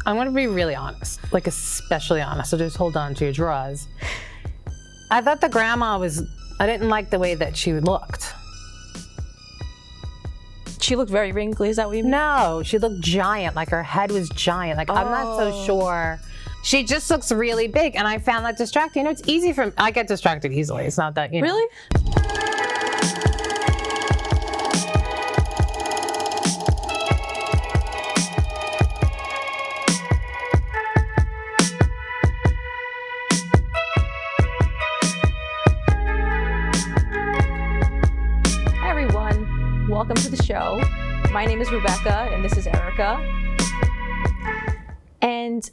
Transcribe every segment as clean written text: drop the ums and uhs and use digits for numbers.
I'm going to be really honest, like especially honest, so just hold on to your drawers. I thought the grandma I didn't like the way that she looked. She looked very wrinkly, is that what you mean? No, she looked giant, like her head was giant. Like, I'm not so sure. She just looks really big, and I found that distracting. It's easy for me. I get distracted easily. It's not that, Really? Hi, everyone. Welcome to the show. My name is Rebecca, and this is Erica. And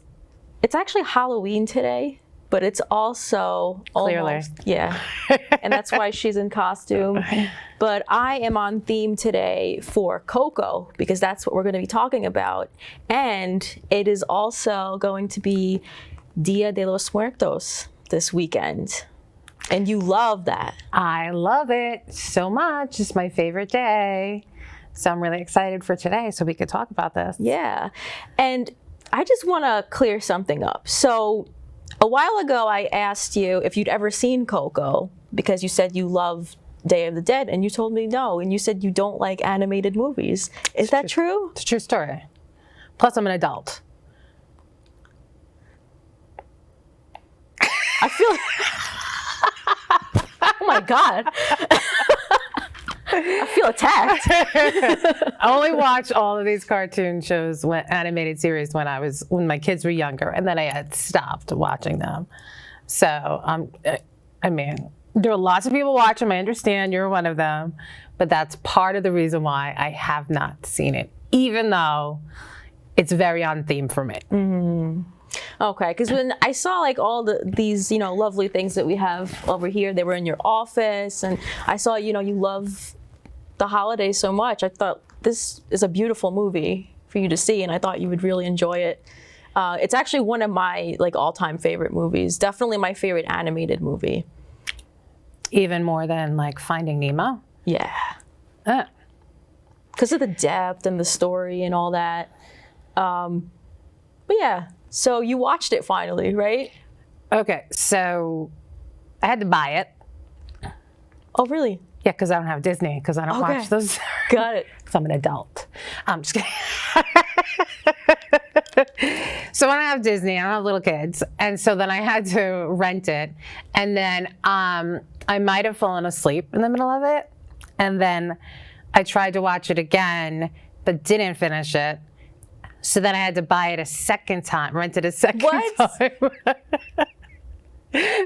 it's actually Halloween today, but it's also Clearly. Yeah. And that's why she's in costume. But I am on theme today for Coco, because that's what we're going to be talking about. And it is also going to be Dia de los Muertos this weekend. And you love that. I love it so much. It's my favorite day. So I'm really excited for today so we could talk about this. Yeah. And I just want to clear something up. So a while ago, I asked you if you'd ever seen Coco because you said you love Day of the Dead, and you told me no, and you said you don't like animated movies. Is that true? It's a true story. Plus, I'm an adult. I feel... Oh my God. I feel attacked. I only watched all of these cartoon shows, animated series, when my kids were younger, and then I had stopped watching them. So, I mean, there are lots of people watching. I understand you're one of them, but that's part of the reason why I have not seen it, even though it's very on theme for me. Mm-hmm. Okay, because when I saw like all these lovely things that we have over here, they were in your office, and I saw you love the holidays so much. I thought this is a beautiful movie for you to see, and I thought you would really enjoy it. It's actually one of my all-time favorite movies. Definitely my favorite animated movie. Even more than Finding Nemo? Yeah. Because of the depth and the story and all that. But yeah, so you watched it finally, right? Okay, so I had to buy it. Oh, really? Yeah, because I don't have Disney, because I don't watch those. Got it. Because I'm an adult. I'm just kidding. So I don't have Disney, I don't have little kids. And so then I had to rent it. And then I might have fallen asleep in the middle of it. And then I tried to watch it again, but didn't finish it. So then I had to buy it a second time, rent it a second time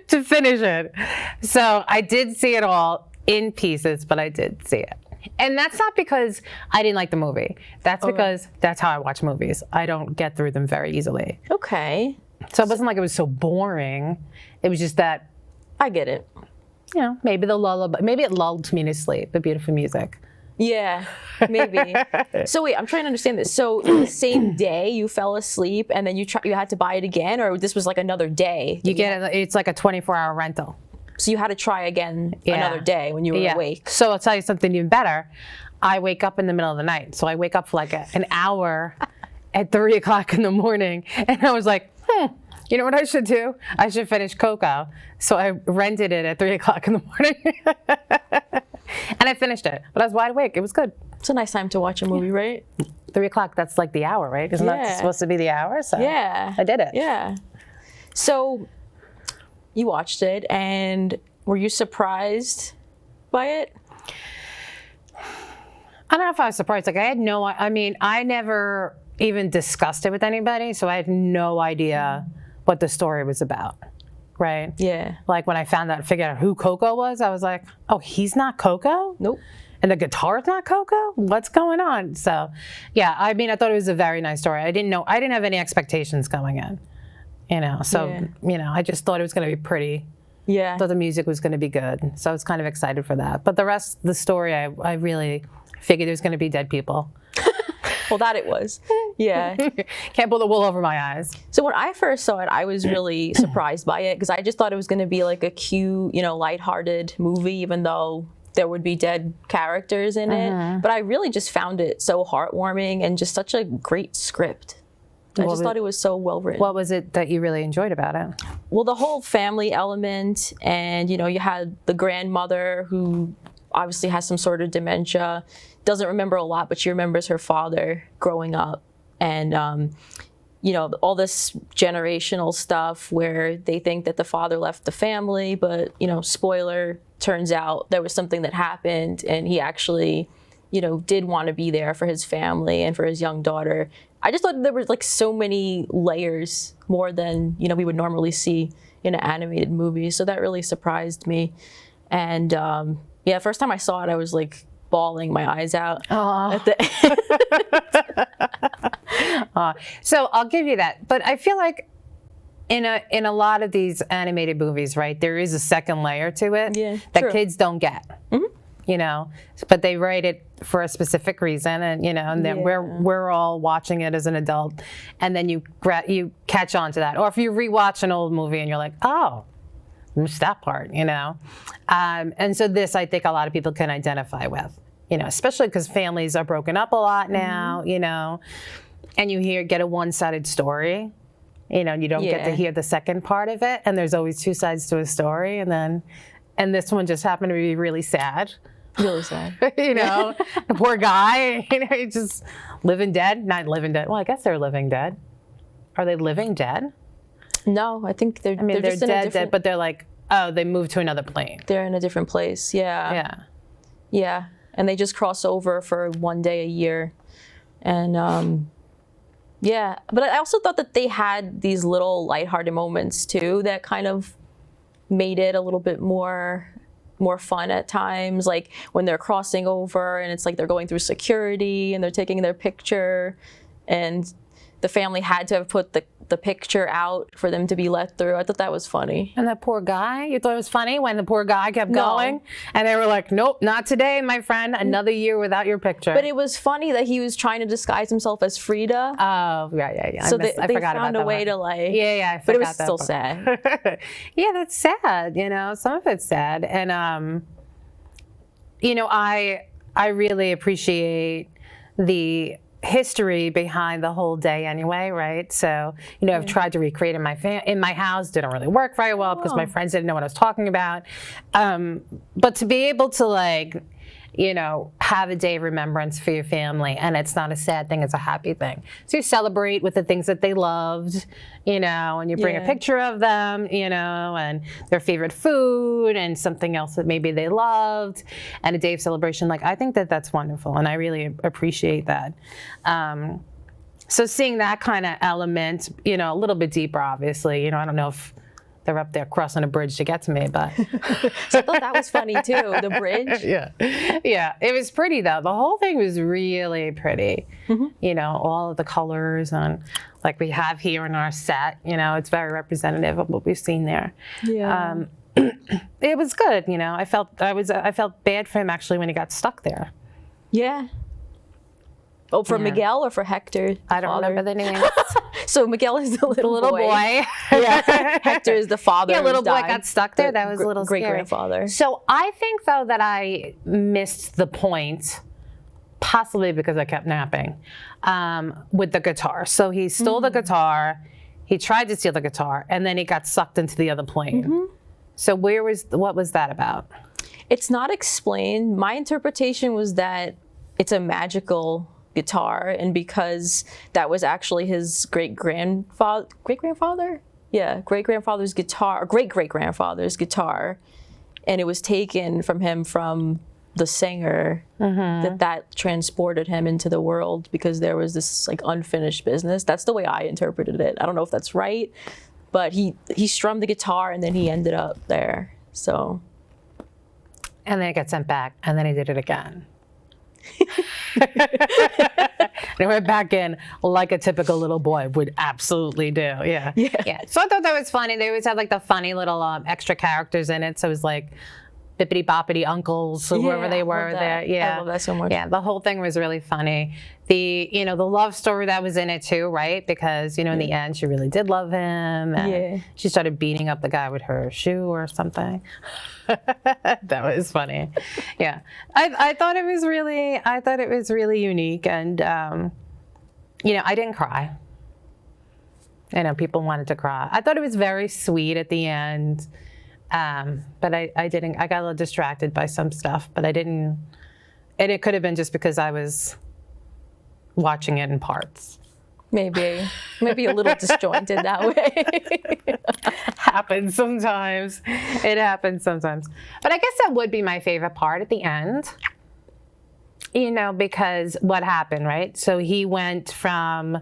to finish it. So I did see it all in pieces, but I did see it. And that's not because I didn't like the movie. That's because that's how I watch movies. I don't get through them very easily. Okay. So it wasn't like it was so boring. It was just that. I get it. Maybe maybe it lulled me to sleep, the beautiful music. Yeah, maybe. So wait, I'm trying to understand this. So the same day you fell asleep and then you had to buy it again, or this was another day? It's like a 24-hour rental. So you had to try again another day when you were awake. So I'll tell you something even better. I wake up in the middle of the night. So I wake up for an hour at 3 o'clock in the morning. And I was like, you know what I should do? I should finish Coco. So I rented it at 3 o'clock in the morning. And I finished it. But I was wide awake. It was good. It's a nice time to watch a movie, right? 3 o'clock, that's the hour, right? Isn't that supposed to be the hour? So yeah. I did it. Yeah. So you watched it, and were you surprised by it? I don't know if I was surprised. I never even discussed it with anybody, so I had no idea what the story was about, right? Yeah. When I figured out who Coco was, I was like, oh, he's not Coco? Nope. And the guitar's not Coco? What's going on? So, yeah, I thought it was a very nice story. I didn't have any expectations going in. I just thought it was going to be pretty. Yeah. Thought the music was going to be good. So I was kind of excited for that. But the rest of the story, I really figured there was going to be dead people. Well, that it was. Yeah. Can't pull the wool over my eyes. So when I first saw it, I was really surprised by it because I just thought it was going to be a cute, lighthearted movie, even though there would be dead characters in it. But I really just found it so heartwarming and just such a great script. I just thought it was so well written. What was it that you really enjoyed about it? Well, the whole family element, and you had the grandmother who obviously has some sort of dementia, doesn't remember a lot, but she remembers her father growing up, and all this generational stuff where they think that the father left the family, but spoiler, turns out there was something that happened, and he actually did want to be there for his family and for his young daughter. I just thought there were like so many layers more than we would normally see in an animated movie, so that really surprised me. And first time I saw it, I was like bawling my eyes out at the end. So I'll give you that, but I feel like in a lot of these animated movies, right, there is a second layer to it that true. kids don't get. But they write it for a specific reason, and and then we're all watching it as an adult, and then you catch on to that. Or if you rewatch an old movie and you're like, oh, missed that part, and so this, I think a lot of people can identify with, especially because families are broken up a lot now, and you get a one-sided story, and you don't get to hear the second part of it, and there's always two sides to a story, and this one just happened to be really sad. Really sad. The poor guy, he's just living dead. Not living dead. Well, I guess they're living dead. Are they living dead? No, I think they're just dead, but they're like, oh, they moved to another plane. They're in a different place. Yeah. And they just cross over for one day a year. And but I also thought that they had these little lighthearted moments too that kind of made it a little bit more fun at times, like when they're crossing over and it's like they're going through security and they're taking their picture, and the family had to have put the picture out for them to be let through. I thought that was funny. And that poor guy, you thought it was funny when the poor guy kept going? And they were like, nope, not today, my friend. Another year without your picture. But it was funny that he was trying to disguise himself as Frida. Oh, yeah. So they forgot found about a way to like... Yeah, I forgot. But it was that still part. sad. Yeah, that's sad, Some of it's sad. And, I really appreciate the history behind the whole day anyway, right? So, I've tried to recreate in my house, didn't really work very well because my friends didn't know what I was talking about. But to be able to have a day of remembrance for your family, and it's not a sad thing, it's a happy thing. So you celebrate with the things that they loved, and you bring a picture of them, and their favorite food and something else that maybe they loved, and a day of celebration. I think that that's wonderful, and I really appreciate that. So seeing that kind of element, a little bit deeper, obviously, I don't know if they're up there crossing a bridge to get to me, but so I thought that was funny too, the bridge. Yeah, it was pretty though. The whole thing was really pretty. All of the colors and like we have here in our set, it's very representative of what we've seen there. Yeah. It was good, I felt bad for him actually when he got stuck there. Yeah. Oh, for Miguel or for Hector? I don't remember the names. So Miguel is the little boy. Yeah. Hector is the father. Yeah, little boy got stuck there. That was a little great scary. Grandfather. So I think though that I missed the point, possibly because I kept napping, with the guitar. So he stole the guitar. He tried to steal the guitar, and then he got sucked into the other plane. So what was that about? It's not explained. My interpretation was that it's a magical guitar, and because that was actually his great-grandfather's guitar, or great-great-grandfather's guitar, and it was taken from him from the singer, that transported him into the world because there was this like unfinished business. That's the way I interpreted it. I don't know if that's right, but he strummed the guitar and then he ended up there. So, and then it got sent back, and then he did it again. They went back in like a typical little boy would absolutely do. Yeah. So I thought that was funny. They always had like the funny little extra characters in it. So it was like bippity boppity uncles, whoever they were there. Yeah, I love that so much. Yeah, the whole thing was really funny. The the love story that was in it too, right? Because in the end she really did love him, and she started beating up the guy with her shoe or something. That was funny. Yeah, I thought it was really unique, and I didn't cry. I know people wanted to cry. I thought it was very sweet at the end, but I didn't. I got a little distracted by some stuff, but I didn't. And it could have been just because I was watching it in parts. Maybe a little disjointed that way. Happens sometimes. It happens sometimes. But I guess that would be my favorite part at the end. You know, because what happened, right? So he went from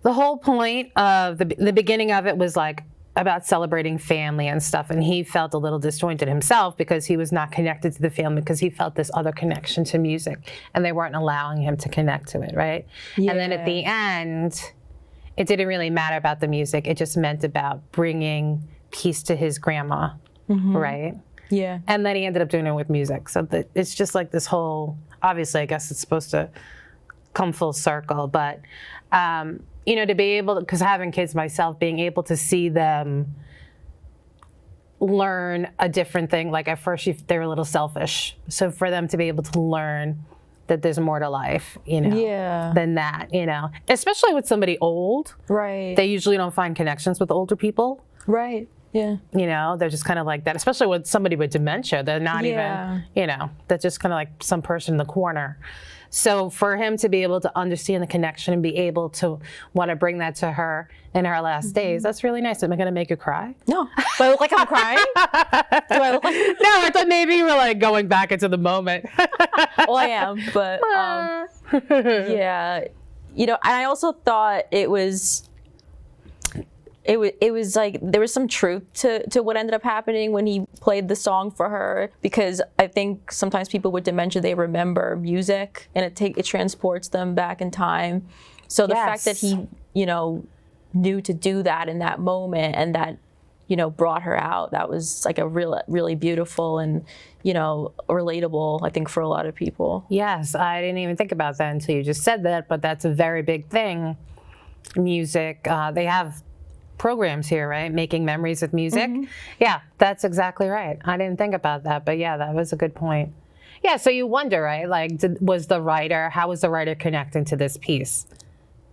the whole point of the beginning of it was like about celebrating family and stuff, and he felt a little disjointed himself because he was not connected to the family because he felt this other connection to music, and they weren't allowing him to connect to it, right? Yeah. And then at the end, it didn't really matter about the music. It just meant about bringing peace to his grandma, right? Yeah. And then he ended up doing it with music. So it's just like this whole, obviously, I guess it's supposed to come full circle, but you know, to be able to, because having kids myself, being able to see them learn a different thing. Like at first they're a little selfish. So for them to be able to learn that there's more to life, you know, than that, you know, especially with somebody old. Right. They usually don't find connections with older people. Right. Yeah. You know, they're just kind of like that, especially with somebody with dementia. They're not even, you know, they're just kind of like some person in the corner. So for him to be able to understand the connection and be able to want to bring that to her in her last days, that's really nice. Am I going to make you cry? No. Do I look like I'm crying? Do I look like... No, I thought maybe you were like going back into the moment. Well, I am, but yeah. You know, and I also thought it was like there was some truth to what ended up happening when he played the song for her, because I think sometimes people with dementia, they remember music and it transports them back in time. So the fact that he, you know, knew to do that in that moment and that, you know, brought her out, that was like a really beautiful and, you know, relatable, I think, for a lot of people. Yes, I didn't even think about that until you just said that, but that's a very big thing. Music, they have programs here, right? Making memories with music. Yeah, that's exactly right. I didn't think about that, but yeah, that was a good point. Yeah, so you wonder, right? Like, how was the writer connecting to this piece?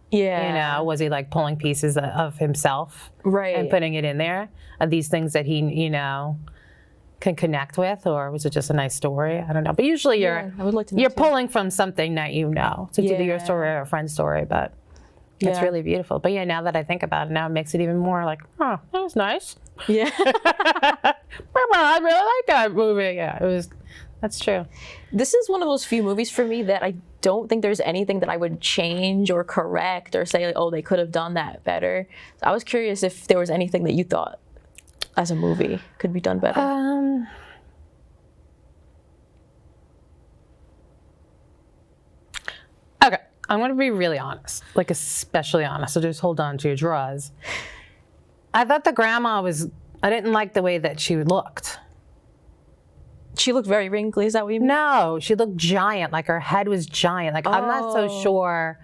Yeah. You know, was he like pulling pieces of himself? Right. And putting it in there? Are these things that he, you know, can connect with, or was it just a nice story? I don't know. But usually I would like to know you're too. Pulling from something that you know. So it's either your story or a friend's story, but it's really beautiful. But yeah, now that I think about it, now it makes it even more like, oh, that was nice. Yeah. I really like that movie. Yeah, that's true. This is one of those few movies for me that I don't think there's anything that I would change or correct or say, like, oh, they could have done that better. So I was curious if there was anything that you thought as a movie could be done better. Okay. I'm going to be really honest, like especially honest, so just hold on to your drawers. I thought the grandma I didn't like the way that she looked. She looked very wrinkly, is that what you mean? No, she looked giant, like her head was giant. Like, I'm not so sure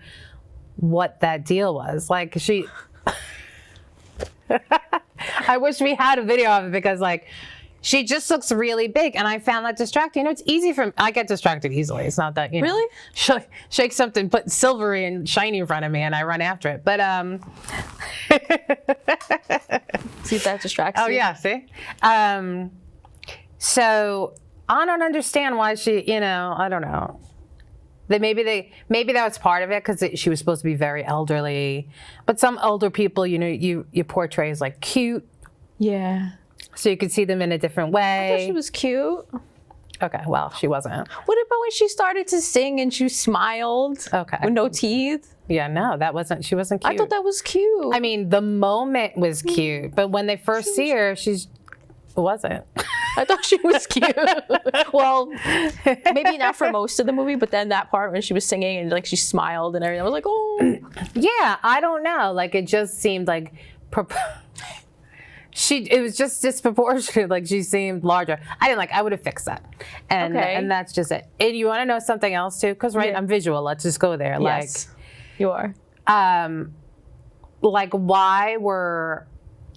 what that deal was. Like, she... I wish we had a video of it because, like, she just looks really big, and I found that distracting. You know, it's easy I get distracted easily. It's not that, you know. Really? Shake something, put silvery and shiny in front of me, and I run after it. But, see if that distracts you. Oh, yeah, see? So, I don't understand why she, you know, I don't know. Maybe that was part of it because she was supposed to be very elderly. But some older people, you know, you portray as, like, cute. Yeah. So you could see them in a different way. I thought she was cute. Okay, well, she wasn't. What about when she started to sing and she smiled? Okay. With no teeth? Yeah, no, she wasn't cute. I thought that was cute. I mean, the moment was cute, but when they first see her, it wasn't. I thought she was cute. Well, maybe not for most of the movie, but then that part when she was singing and like she smiled and everything, I was like, oh. Yeah, I don't know. Like, it just seemed like... It was just disproportionate. Like, she seemed larger. I would have fixed that. And that's just it. And you want to know something else too? Because, right, I'm visual. Let's just go there. Yes, you are. Like,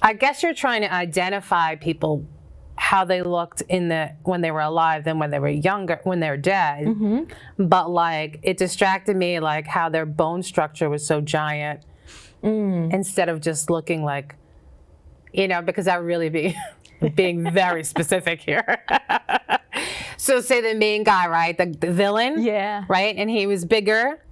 I guess you're trying to identify people, how they looked when they were alive than when they were younger, when they were dead. But, like, it distracted me, like, how their bone structure was so giant instead of just looking like, because I really be being very specific here. So say the main guy, right? The villain. Yeah. Right? And he was bigger.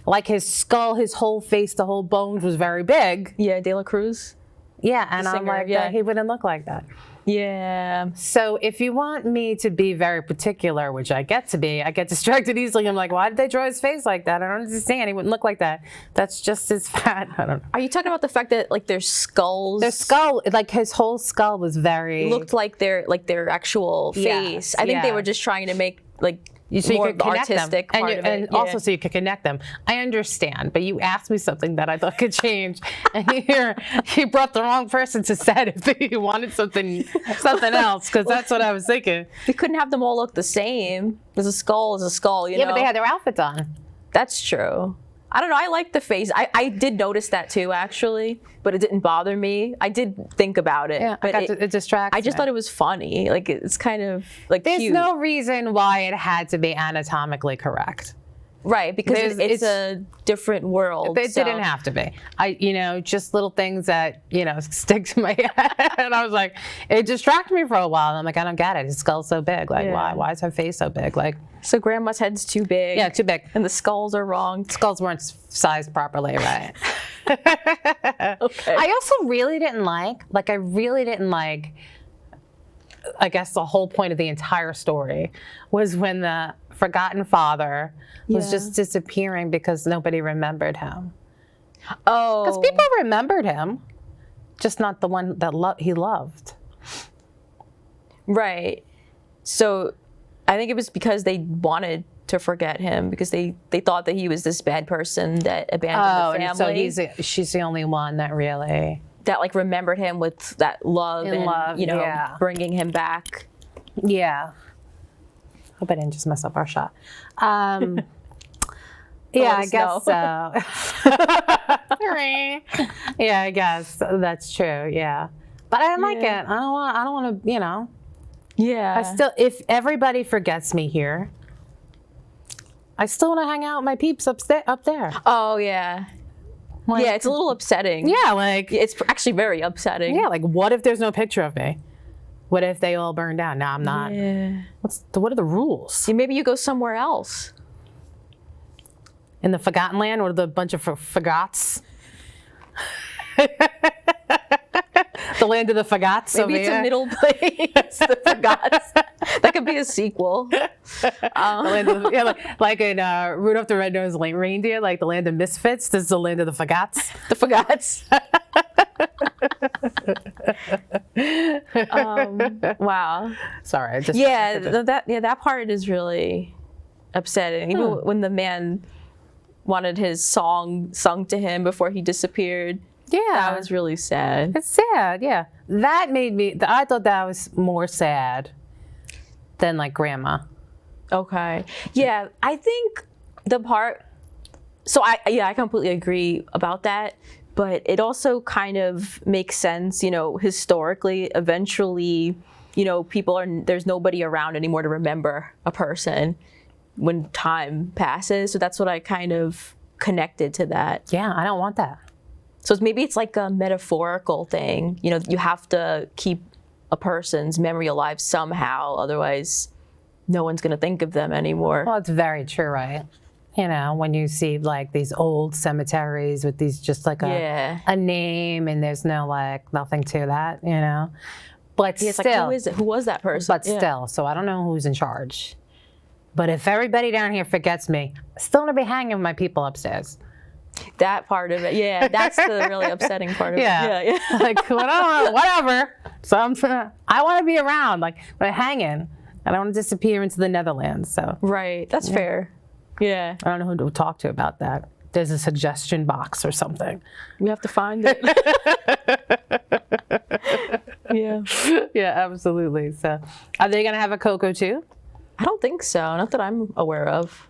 Like his skull, his whole face, the whole bones was very big. Yeah, De La Cruz. Yeah, and The I'm singer, like, yeah. he wouldn't look like that. Yeah. So if you want me to be very particular, which I get to be, I get distracted easily. I'm like, why did they draw his face like that? I don't understand. He wouldn't look like that. That's just his fat. I don't know. Are you talking about the fact that like their skulls? Their skull, like his whole skull was very... looked like their actual face. I think they were just trying to make like so more you of could the connect artistic them. part of it. And also so you could connect them. I understand, but you asked me something that I thought could change, and you brought the wrong person to set it. But you wanted something else, because that's what I was thinking. We couldn't have them all look the same. Because a skull is a skull, you know? Yeah, but they had their outfits on. That's true. I don't know. I like the face. I did notice that too, actually, but it didn't bother me. I did think about it. Yeah, but it distracts I just thought it was funny. Like, it's kind of like There's cute. no reason why it had to be anatomically correct. Right, because it's a different world. It didn't have to be. Just little things that, stick to my head. And I was like, it distracted me for a while. And I'm like, I don't get it. His skull's so big. Like, Yeah. why is her face so big? Like, So grandma's head's too big. yeah, too big. And the skulls are wrong. Skulls weren't sized properly, right? Okay. I also really didn't like, I guess the whole point of the entire story was when the forgotten father was Yeah. just disappearing because nobody remembered him. Oh. Because people remembered him, just not the one that he loved. Right. So I think it was because they wanted to forget him, because they thought that he was this bad person that abandoned the family. And so she's the only one that really... that like remembered him with that love and yeah. bringing him back. Yeah. Hope I didn't just mess up our shot. Yeah, I guess so. Yeah, I guess that's true. Yeah, but I like it. I don't want to. Yeah. I still, if everybody forgets me here, I still want to hang out with my peeps up there. Oh yeah. Like, Yeah, it's a little upsetting. Yeah, like It's actually very upsetting. yeah, like what if there's no picture of me? What if they all burn down? No, I'm not. Yeah. What are the rules? See, maybe you go somewhere else. In the Forgotten Land, or the bunch of forgots? The land of the forgots. Maybe it's a middle place. The Forgots. That could be a sequel. The land of like in Rudolph the Red-Nosed Reindeer, like the land of misfits. This is the land of the forgots. The Forgots. Wow. Sorry, I just That part is really upsetting. Even when the man wanted his song sung to him before he disappeared. Yeah, That was really sad. it's sad. Yeah, that made me. I thought that was more sad than like Grandma. Okay. Yeah, I think the part. So I completely agree about that. But it also kind of makes sense, historically. Eventually, there's nobody around anymore to remember a person when time passes. So that's what I kind of connected to that. Yeah, I don't want that. So maybe it's like a metaphorical thing. You have to keep a person's memory alive somehow. Otherwise, no one's going to think of them anymore. Well, it's very true, right? When you see like these old cemeteries with these just like a name, and there's no nothing to that, But It's still, like, who is it? Who was that person? But still, so I don't know who's in charge. But if everybody down here forgets me, I'm still gonna be hanging with my people upstairs. That part of it, yeah, that's the really upsetting part of it. Yeah. Like, whatever. So I want to be around, like, but hanging. I don't want to disappear into the Netherlands. So Right, that's fair. Yeah. I don't know who to talk to about that. There's a suggestion box or something. We have to find it. Yeah. Yeah, absolutely. So, are they gonna have a Coco too? I don't think so. Not that I'm aware of.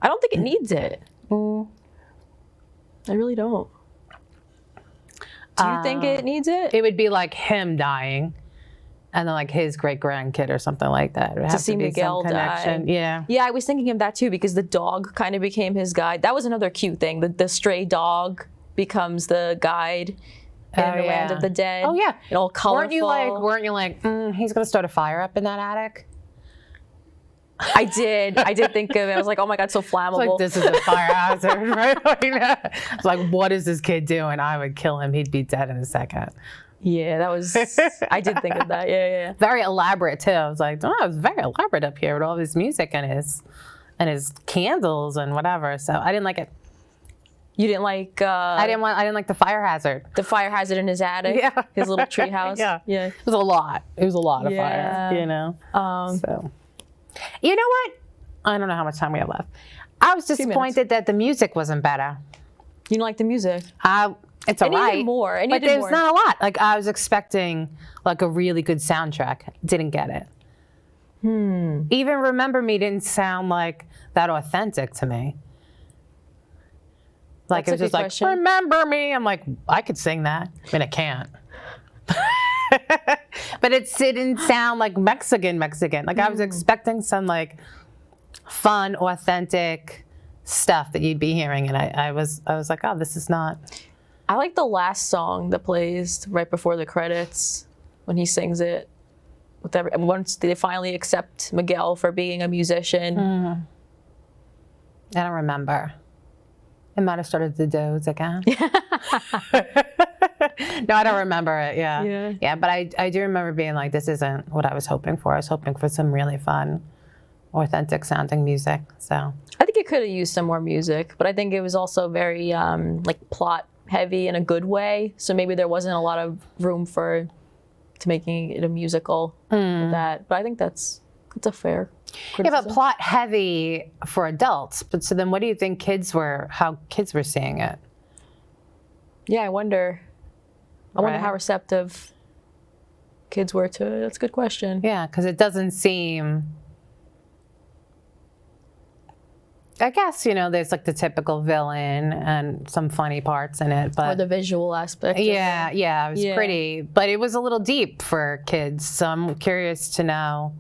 I don't think it needs it. I really don't. Do you think it needs it? It would be like him dying, and then like his great grandkid or something like that. It would have see to be Miguel some connection. die. Yeah. Yeah, I was thinking of that too, because the dog kind of became his guide. That was another cute thing. The stray dog becomes the guide in the land of the dead. Oh yeah, and all colorful. Weren't you like, he's gonna start a fire up in that attic? I did think of it. I was like, oh my God, so flammable. It's like, this is a fire hazard, right? It's like, what is this kid doing? I would kill him. He'd be dead in a second. Yeah, that was, I did think of that. Yeah. Very elaborate too. I was like, oh, it was very elaborate up here with all his music and his candles and whatever. So I didn't like it. You didn't like? I didn't like the fire hazard. The fire hazard in his attic. Yeah. His little tree house. Yeah. It was a lot. It was a lot of fire. You know. So, you know what? I don't know how much time we have left. I was disappointed that the music wasn't better. You don't like the music? It's all right. Needed more. But there's not a lot. Like I was expecting like a really good soundtrack. Didn't get it. Even Remember Me didn't sound like that authentic to me. Like it was just like, remember me. I'm like, I could sing that. I mean, I can't. But it didn't sound like Mexican. Like I was expecting some like fun, authentic stuff that you'd be hearing. And I was like, oh, this is not. I like the last song that plays right before the credits when he sings it. Once they finally accept Miguel for being a musician. I don't remember. It might have started to doze again. No, I don't remember it. Yeah. But I do remember being like, this isn't what I was hoping for. I was hoping for some really fun, authentic sounding music. So I think it could have used some more music, but I think it was also very like plot heavy in a good way. So maybe there wasn't a lot of room to making it a musical with that. But I think that's a fair criticism. Yeah, but plot heavy for adults. But so then what do you think how kids were seeing it? Yeah, I wonder how receptive kids were to it. That's a good question. Yeah, because it doesn't seem, I guess, there's like the typical villain and some funny parts in it. But or the visual aspect. Yeah, it was pretty. But it was a little deep for kids. So I'm curious to know.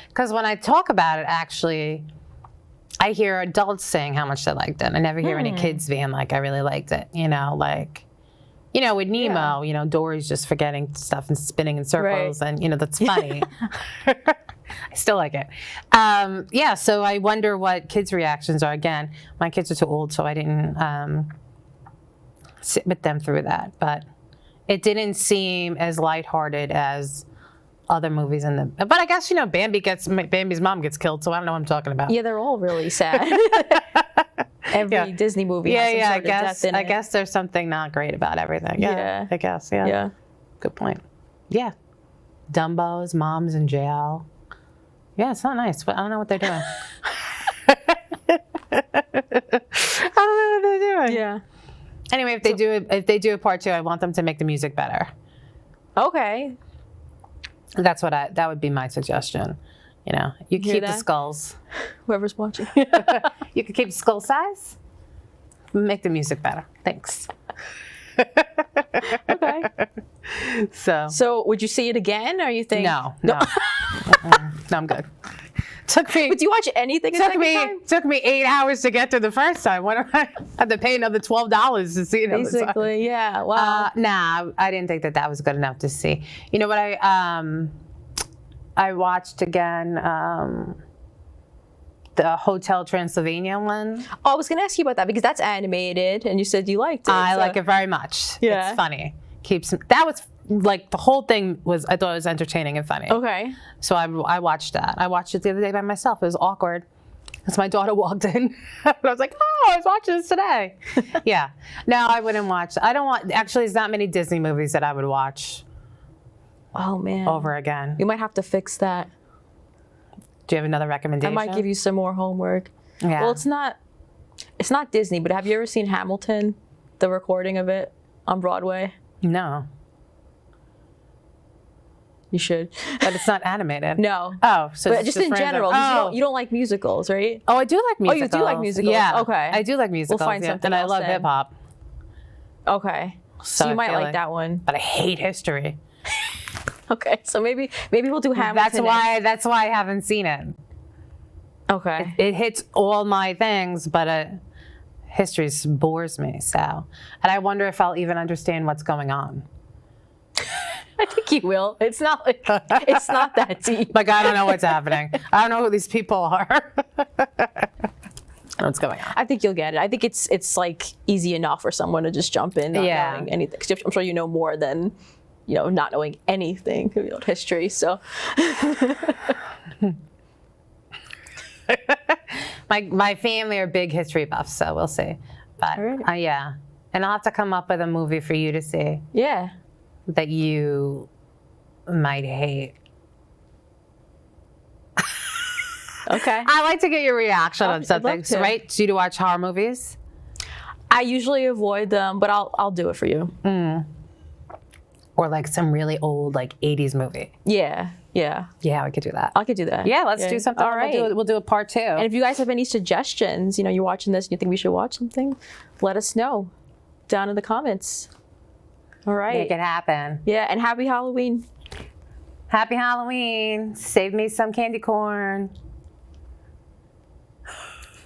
Because when I talk about it, actually, I hear adults saying how much they liked it. I never hear any kids being like, I really liked it. With Nemo, Dory's just forgetting stuff and spinning in circles. Right. And, that's funny. I still like it. So I wonder what kids' reactions are. Again, my kids are too old, so I didn't sit with them through that. But it didn't seem as lighthearted as other movies but I guess Bambi's mom gets killed, so I don't know what I'm talking about. Yeah, they're all really sad. Every Disney movie has some sort of death in it. I guess there's something not great about everything. Yeah. I guess. Yeah. Good point. Yeah. Dumbo's mom's in jail. Yeah, it's not nice, but I don't know what they're doing. I don't know what they're doing. Yeah. Anyway, if they do a part 2, I want them to make the music better. Okay. That would be my suggestion. You keep the skulls. Whoever's watching. You could keep skull size. Make the music better. Thanks. Okay. So would you see it again, or you think? No. No, I'm good. Would you watch anything? Took me 8 hours to get through the first time. What if I had to pay another $12 to see it? Basically, yeah. Wow. Nah, I didn't think that was good enough to see. You know what? I watched again the Hotel Transylvania one. Oh, I was going to ask you about that because that's animated, and you said you liked it. I like it very much. Yeah. It's funny. That was like the whole thing I thought it was entertaining and funny. Okay. So I watched that. I watched it the other day by myself. It was awkward because my daughter walked in. I was like, oh, I was watching this today. Yeah. No, I wouldn't watch. Actually, there's not many Disney movies that I would watch. Oh, man. Over again. You might have to fix that. Do you have another recommendation? I might give you some more homework. Yeah. Well, it's not Disney, but have you ever seen Hamilton, the recording of it on Broadway? No. You should. But it's not animated. No. Oh, so but just in general. You don't like musicals, right? Oh, I do like musicals. Oh, you do like musicals? Yeah. Okay. I do like musicals. We'll find something and else I love hip hop. Okay. So you might like that one. But I hate history. Okay. So maybe we'll do Hamilton. That's why I haven't seen it. Okay. It hits all my things, but history bores me. So, and I wonder if I'll even understand what's going on. I think you will. It's not like it's not that deep. Like, I don't know what's happening. I don't know who these people are. What's going on? I think you'll get it. I think it's like easy enough for someone to just jump in not knowing anything. 'Cause I'm sure you know more than, you know, not knowing anything about history. So my family are big history buffs, so we'll see. But yeah, and I'll have to come up with a movie for you to see yeah. that you might hate. Okay. I like to get your reaction on I'd something. love to. Right? Do you watch horror movies? I usually avoid them, but I'll do it for you. Or like some really old, like 80s movie? Yeah. Yeah. Yeah, we could do that. I could do that. Yeah, let's do something. All right. We'll do a part 2. And if you guys have any suggestions, you know, you're watching this and you think we should watch something, let us know down in the comments. All right. Make it happen. Yeah, and happy Halloween. Happy Halloween. Save me some candy corn.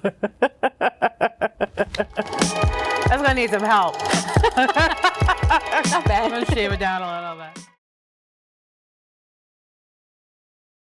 That's gonna need some help. Not bad. I'm gonna shave it down a little bit.